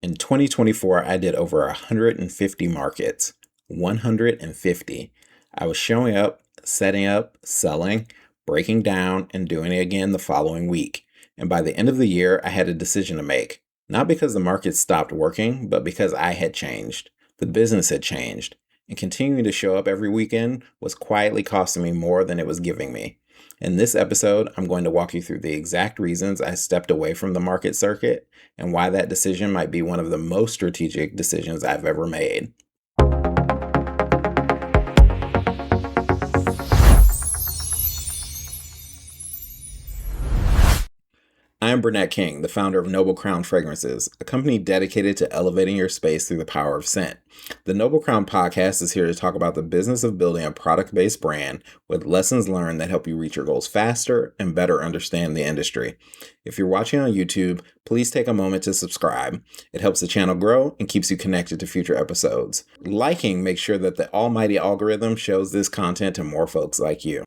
In 2024, I did over 150 markets. 150. I was showing up, setting up, selling, breaking down, and doing it again the following week. And by the end of the year, I had a decision to make. Not because the market stopped working, but because I had changed. The business had changed. And continuing to show up every weekend was quietly costing me more than it was giving me. In this episode, I'm going to walk you through the exact reasons I stepped away from the market circuit and why that decision might be one of the most strategic decisions I've ever made. I am Burnett King, the founder of Noble Crown Fragrances, a company dedicated to elevating your space through the power of scent. The Noble Crown podcast is here to talk about the business of building a product-based brand with lessons learned that help you reach your goals faster and better understand the industry. If you're watching on YouTube, please take a moment to subscribe. It helps the channel grow and keeps you connected to future episodes. Liking makes sure that the almighty algorithm shows this content to more folks like you.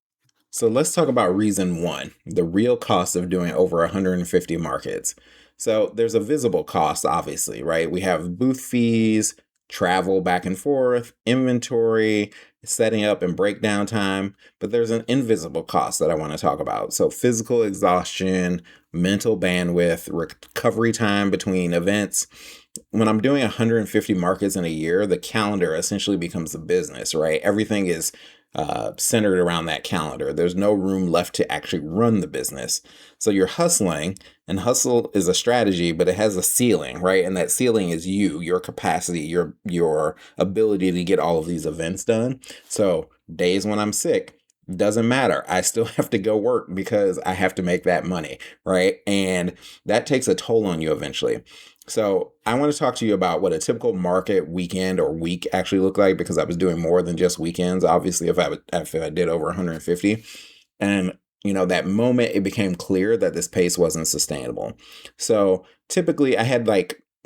So let's talk about reason one, the real cost of doing over 150 markets. So there's a visible cost, obviously, right? We have booth fees, travel back and forth, inventory, setting up and breakdown time, but there's an invisible cost that I want to talk about. So physical exhaustion, mental bandwidth, recovery time between events. When I'm doing 150 markets in a year, the calendar essentially becomes the business, right? Everything is centered around that calendar. There's no room left to actually run the business. So you're hustling, and hustle is a strategy, but it has a ceiling, right? And that ceiling is your capacity, your ability to get all of these events done. So days when I'm sick, doesn't matter. I still have to go work because I have to make that money, right? And that takes a toll on you eventually. So I want to talk to you about what a typical market weekend or week actually looked like, because I was doing more than just weekends. Obviously, if I did over 150, and that moment it became clear that this pace wasn't sustainable. So typically I had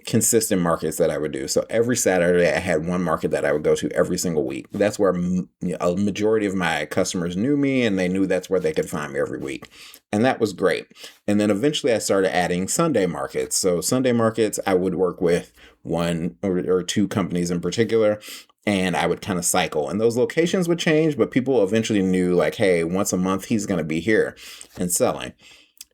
consistent markets that I would do. So every Saturday I had one market that I would go to every single week. That's where a majority of my customers knew me, and they knew that's where they could find me every week. And that was great. And then eventually I started adding Sunday markets. So Sunday markets, I would work with one or two companies in particular, and I would kind of cycle. And those locations would change, but people eventually knew hey, once a month he's going to be here and selling.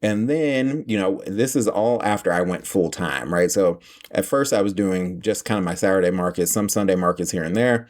And then, this is all after I went full time, right? So at first I was doing just kind of my Saturday markets, some Sunday markets here and there.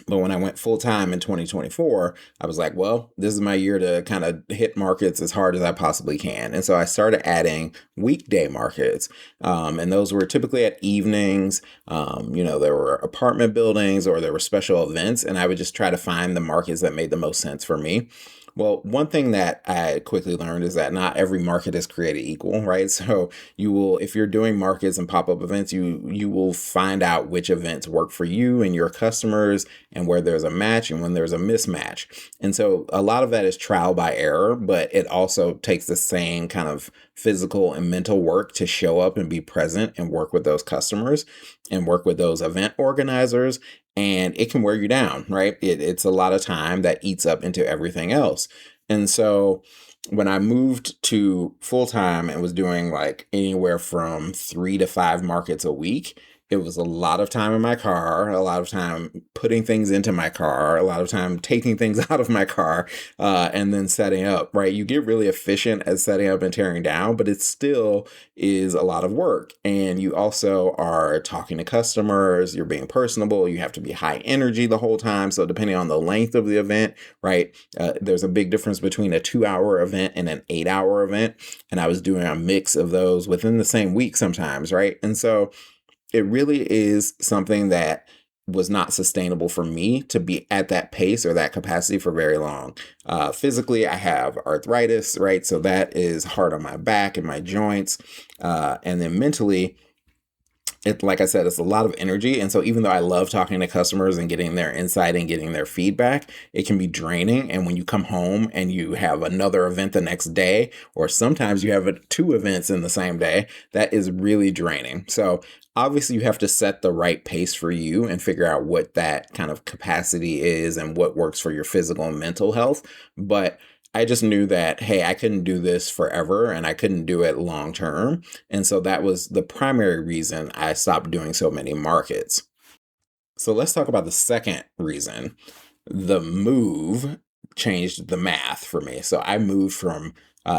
But when I went full time in 2024, I was like, well, this is my year to kind of hit markets as hard as I possibly can. And so I started adding weekday markets. And those were typically at evenings. There were apartment buildings or there were special events. And I would just try to find the markets that made the most sense for me. Well, one thing that I quickly learned is that not every market is created equal, right? So if you're doing markets and pop-up events, you will find out which events work for you and your customers, and where there's a match and when there's a mismatch. And so a lot of that is trial by error, but it also takes the same kind of physical and mental work to show up and be present and work with those customers and work with those event organizers. And it can wear you down, right? It's a lot of time that eats up into everything else. And so when I moved to full time and was doing anywhere from 3 to 5 markets a week, it was a lot of time in my car, a lot of time putting things into my car, a lot of time taking things out of my car, and then setting up, right? You get really efficient at setting up and tearing down, but it still is a lot of work. And you also are talking to customers, you're being personable, you have to be high energy the whole time. So depending on the length of the event, right, there's a big difference between a 2-hour event and an 8-hour event. And I was doing a mix of those within the same week sometimes, right? And so it really is something that was not sustainable for me to be at that pace or that capacity for very long. Physically, I have arthritis, right? So that is hard on my back and my joints. And then mentally, like I said, it's a lot of energy. And so even though I love talking to customers and getting their insight and getting their feedback, it can be draining. And when you come home and you have another event the next day, or sometimes you have 2 events in the same day, that is really draining. So obviously you have to set the right pace for you and figure out what that kind of capacity is and what works for your physical and mental health. But I just knew that, hey, I couldn't do this forever and I couldn't do it long term. And so that was the primary reason I stopped doing so many markets. So let's talk about the second reason. The move changed the math for me. So I moved from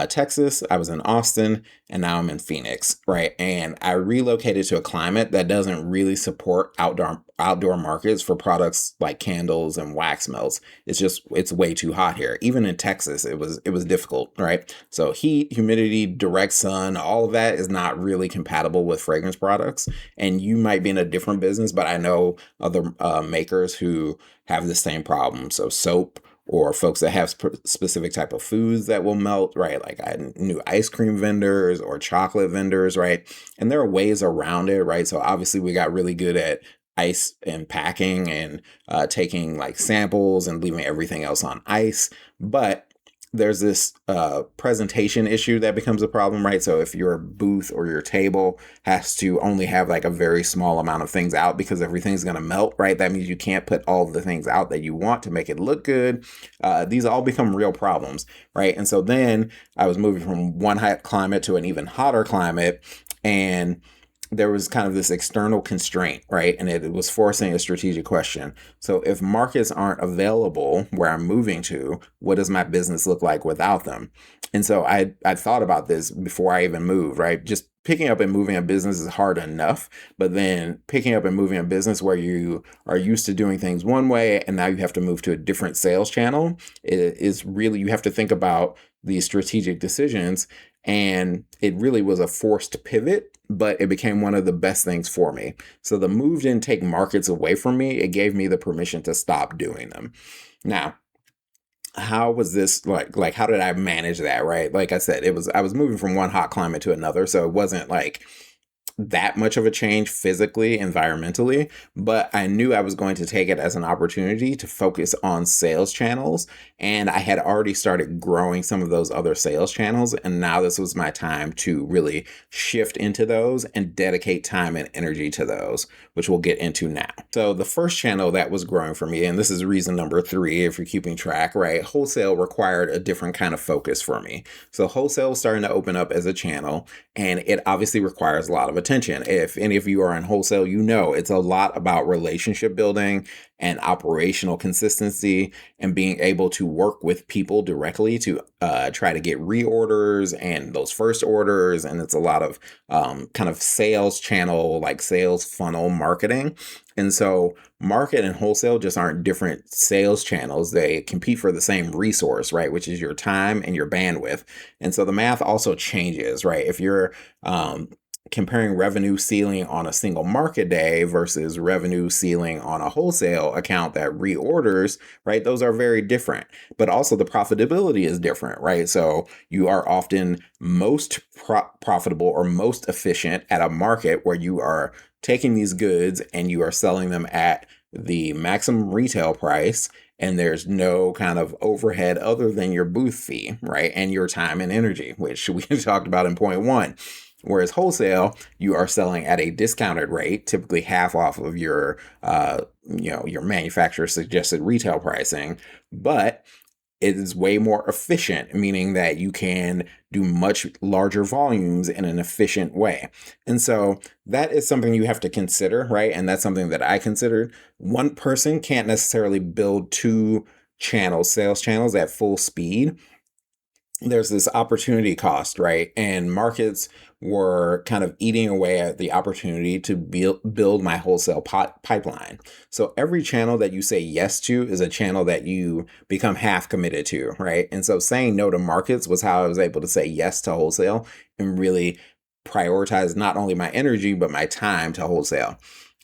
Texas, I was in Austin, and now I'm in Phoenix, right? And I relocated to a climate that doesn't really support outdoor markets for products like candles and wax melts. It's way too hot here. Even in Texas, it was difficult, right? So heat, humidity, direct sun, all of that is not really compatible with fragrance products. And you might be in a different business, but I know other makers who have the same problem. So soap, or folks that have specific type of foods that will melt, right? Like I knew ice cream vendors or chocolate vendors, right? And there are ways around it, right? So obviously we got really good at ice and packing and taking like samples and leaving everything else on ice. But there's this presentation issue that becomes a problem, right? So if your booth or your table has to only have like a very small amount of things out because everything's going to melt, right? That means you can't put all of the things out that you want to make it look good. These all become real problems, right? And so then I was moving from one hot climate to an even hotter climate, and there was kind of this external constraint, right? And it was forcing a strategic question. So if markets aren't available where I'm moving to, what does my business look like without them? And so I thought about this before I even moved, right? Just picking up and moving a business is hard enough, but then picking up and moving a business where you are used to doing things one way and now you have to move to a different sales channel is really, you have to think about these strategic decisions. And it really was a forced pivot, but it became one of the best things for me. So the move didn't take markets away from me. It gave me the permission to stop doing them. Now, how was this like how did I manage that, right? Like I said, I was moving from one hot climate to another, so it wasn't like that much of a change physically, environmentally, but I knew I was going to take it as an opportunity to focus on sales channels. And I had already started growing some of those other sales channels. And now this was my time to really shift into those and dedicate time and energy to those, which we'll get into now. So the first channel that was growing for me, and this is reason number 3, if you're keeping track, right? Wholesale required a different kind of focus for me. So wholesale was starting to open up as a channel, and it obviously requires a lot of attention. If any of you are in wholesale, you know it's a lot about relationship building and operational consistency and being able to work with people directly to try to get reorders and those first orders. And it's a lot of kind of sales channel, like sales funnel marketing. And so market and wholesale just aren't different sales channels. They compete for the same resource, right? Which is your time and your bandwidth. And so the math also changes, right? If you're comparing revenue ceiling on a single market day versus revenue ceiling on a wholesale account that reorders, right? Those are very different, but also the profitability is different, right? So you are often most profitable or most efficient at a market where you are taking these goods and you are selling them at the maximum retail price, and there's no kind of overhead other than your booth fee, right? And your time and energy, which we talked about in point 1. Whereas wholesale, you are selling at a discounted rate, typically half off of your, your manufacturer suggested retail pricing, but it is way more efficient, meaning that you can do much larger volumes in an efficient way. And so that is something you have to consider, right? And that's something that I considered. One person can't necessarily build 2 channels, sales channels at full speed. There's this opportunity cost, right? And markets were kind of eating away at the opportunity to build my wholesale pipeline. So every channel that you say yes to is a channel that you become half committed to, right? And so saying no to markets was how I was able to say yes to wholesale and really prioritize not only my energy, but my time to wholesale.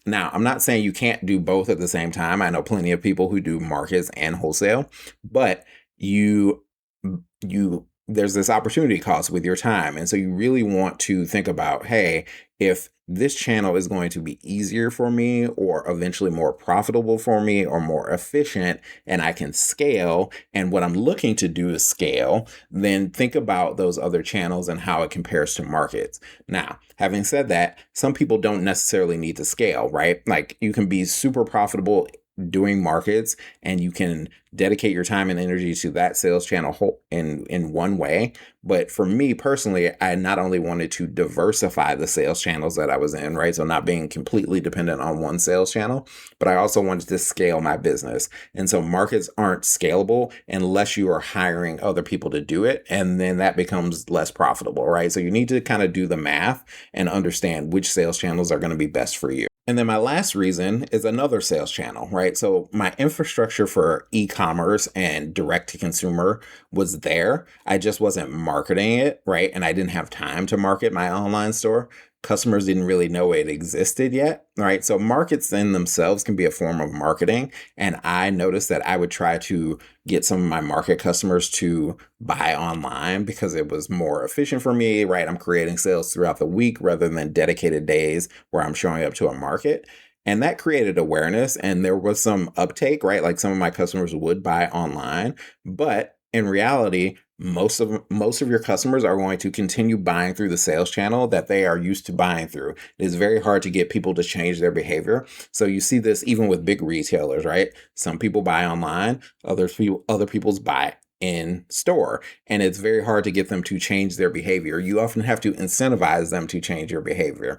Now, I'm not saying you can't do both at the same time. I know plenty of people who do markets and wholesale, but you there's this opportunity cost with your time. And so you really want to think about, hey, if this channel is going to be easier for me or eventually more profitable for me or more efficient and I can scale, and what I'm looking to do is scale, then think about those other channels and how it compares to markets. Now, having said that, some people don't necessarily need to scale, right? Like you can be super profitable doing markets and you can dedicate your time and energy to that sales channel in one way. But for me personally, I not only wanted to diversify the sales channels that I was in, right? So not being completely dependent on one sales channel, but I also wanted to scale my business. And so markets aren't scalable unless you are hiring other people to do it. And then that becomes less profitable, right? So you need to kind of do the math and understand which sales channels are going to be best for you. And then my last reason is another sales channel, right? So my infrastructure for e-commerce and direct to consumer was there. I just wasn't marketing it, right? And I didn't have time to market my online store. Customers didn't really know it existed yet, right? So markets in themselves can be a form of marketing. And I noticed that I would try to get some of my market customers to buy online because it was more efficient for me, right? I'm creating sales throughout the week rather than dedicated days where I'm showing up to a market. And that created awareness and there was some uptake, right? Like some of my customers would buy online, but in reality, most of your customers are going to continue buying through the sales channel that they are used to buying through. It is very hard to get people to change their behavior. So you see this even with big retailers, right? Some people buy online, other people's buy in store, and it's very hard to get them to change their behavior. You often have to incentivize them to change your behavior,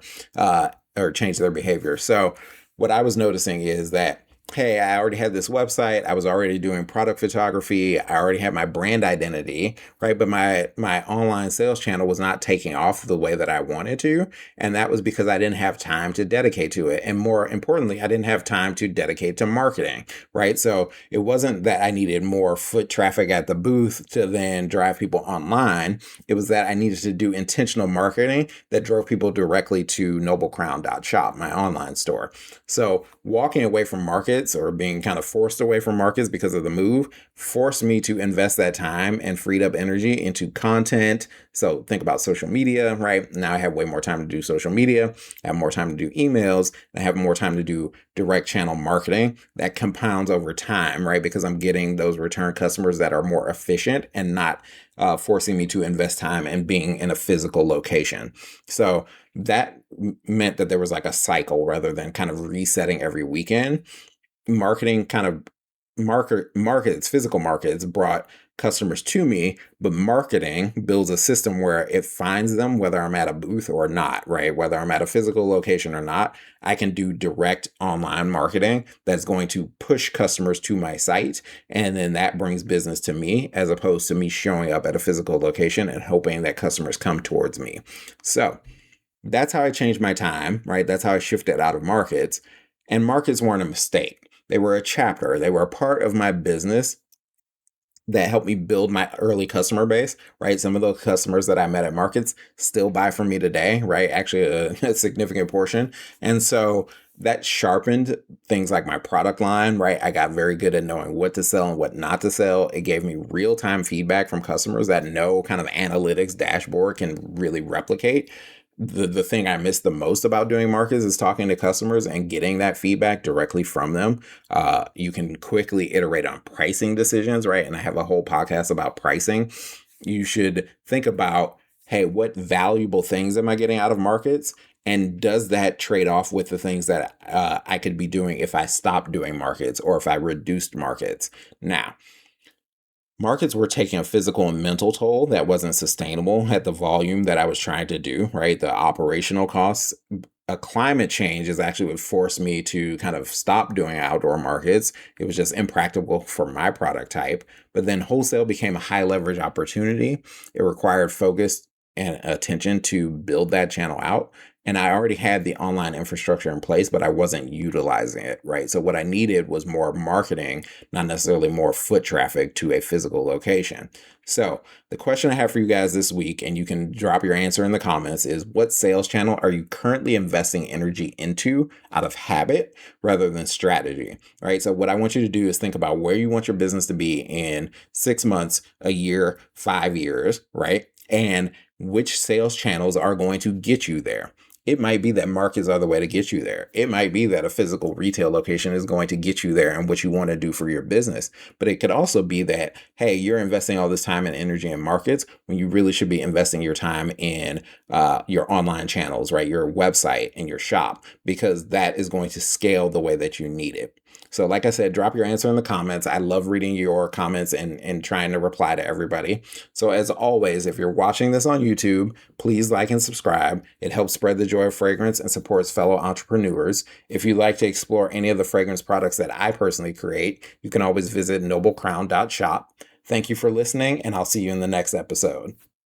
or change their behavior. So what I was noticing is that, hey, I already had this website. I was already doing product photography. I already had my brand identity, right? But my online sales channel was not taking off the way that I wanted to. And that was because I didn't have time to dedicate to it. And more importantly, I didn't have time to dedicate to marketing, right? So it wasn't that I needed more foot traffic at the booth to then drive people online. It was that I needed to do intentional marketing that drove people directly to noblecrown.shop, my online store. So walking away from markets or being kind of forced away from markets because of the move forced me to invest that time and freed up energy into content. So think about social media, right? Now I have way more time to do social media. I have more time to do emails. I have more time to do direct channel marketing that compounds over time, right? Because I'm getting those return customers that are more efficient and not forcing me to invest time in being in a physical location. So that meant that there was like a cycle rather than kind of resetting every weekend. Marketing kind of physical markets brought customers to me, but marketing builds a system where it finds them whether I'm at a booth or not, right? Whether I'm at a physical location or not, I can do direct online marketing that's going to push customers to my site. And then that brings business to me as opposed to me showing up at a physical location and hoping that customers come towards me. So that's how I changed my time, right? That's how I shifted out of markets. And markets weren't a mistake. They were a chapter. They were a part of my business that helped me build my early customer base, right? Some of those customers that I met at markets still buy from me today, right? Actually, a significant portion. And so that sharpened things like my product line, right? I got very good at knowing what to sell and what not to sell. It gave me real-time feedback from customers that no kind of analytics dashboard can really replicate. The thing I miss the most about doing markets is talking to customers and getting that feedback directly from them. You can quickly iterate on pricing decisions, right? And I have a whole podcast about pricing. You should think about, hey, what valuable things am I getting out of markets? And does that trade off with the things that I could be doing if I stopped doing markets or if I reduced markets? Now, markets were taking a physical and mental toll that wasn't sustainable at the volume that I was trying to do, right? The operational costs. A climate change is actually what forced me to kind of stop doing outdoor markets. It was just impractical for my product type. But then wholesale became a high leverage opportunity. It required focus and attention to build that channel out. And I already had the online infrastructure in place, but I wasn't utilizing it, right? So what I needed was more marketing, not necessarily more foot traffic to a physical location. So the question I have for you guys this week, and you can drop your answer in the comments, is what sales channel are you currently investing energy into out of habit rather than strategy, right? So what I want you to do is think about where you want your business to be in 6 months, a year, 5 years, right? And which sales channels are going to get you there. It might be that markets are the way to get you there. It might be that a physical retail location is going to get you there and what you want to do for your business. But it could also be that, hey, you're investing all this time and energy in markets when you really should be investing your time in your online channels, right? Your website and your shop, because that is going to scale the way that you need it. So like I said, drop your answer in the comments. I love reading your comments and trying to reply to everybody. So as always, if you're watching this on YouTube, please like and subscribe. It helps spread the joy of fragrance and supports fellow entrepreneurs. If you'd like to explore any of the fragrance products that I personally create, you can always visit noblecrown.shop. Thank you for listening, and I'll see you in the next episode.